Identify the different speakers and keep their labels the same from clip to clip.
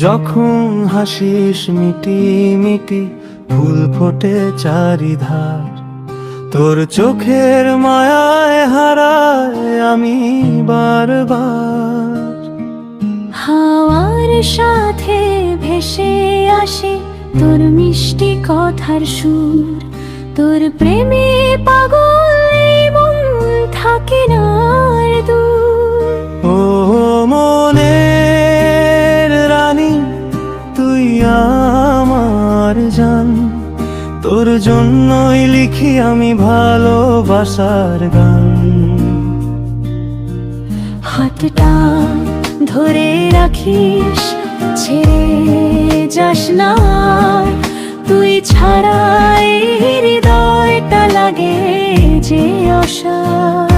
Speaker 1: যখন হাসিস মিটি মিটি ফুল ফোটে চারিধার, তোর চোখের মায়ায় হারায় আমি বারবার।
Speaker 2: হাওয়ার সাথে ভেসে আসে তোর মিষ্টি কথার সুর, তোর প্রেমে পাগল এই মন থাকে না আর দূর।
Speaker 1: ও মনের রানী তুই আমার জান, তোর জন্যই লিখি আমি ভালোবাসার গান।
Speaker 2: হাতটা ধরে রাখিস, ছেড়ে যাস না, তুই ছাড়া এই হৃদয়টা লাগে যে অসাড়।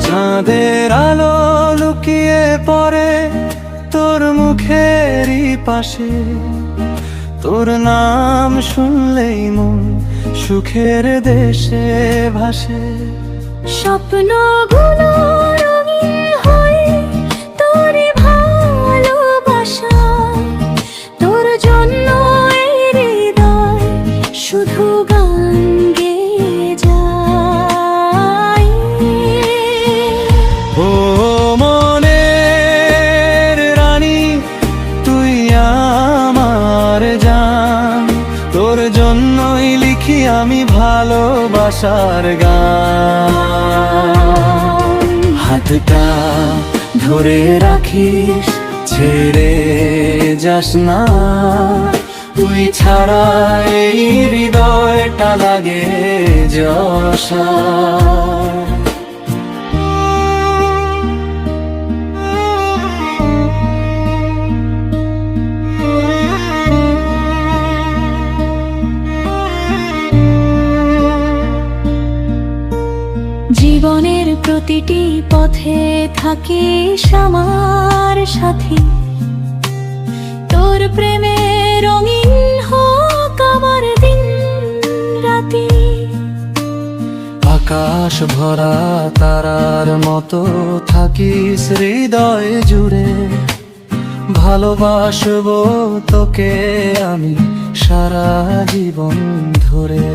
Speaker 1: চাঁদের আলো লুকিয়ে পড়ে তোর মুখেরই পাশে, তোর নাম শুনলেই মন সুখের দেশে ভাসে।
Speaker 2: স্বপ্নগুলো রঙিন হয় তোর ভালোবাসায়, তোর জন্য এই হৃদয় শুধু গান গেয়ে যায়।
Speaker 1: ও মনের রানী তুই আমার জান, তোর জন্যই লিখি আমি ভালোবাসার গান। হাতটা ধরে রাখিস, ছেড়ে যাস না, তুই ছাড়া এই হৃদয়টা লাগে যে অসাড়।
Speaker 2: জীবনের প্রতিটি পথে থাকিস আমার সাথী, তোর প্রেমে রঙিন হোক আমার দিন রাতি।
Speaker 1: আকাশ ভরা তারার মতো থাকিস হৃদয় জুড়ে, ভালোবাসবো তোকে আমি সারা জীবন ধরে।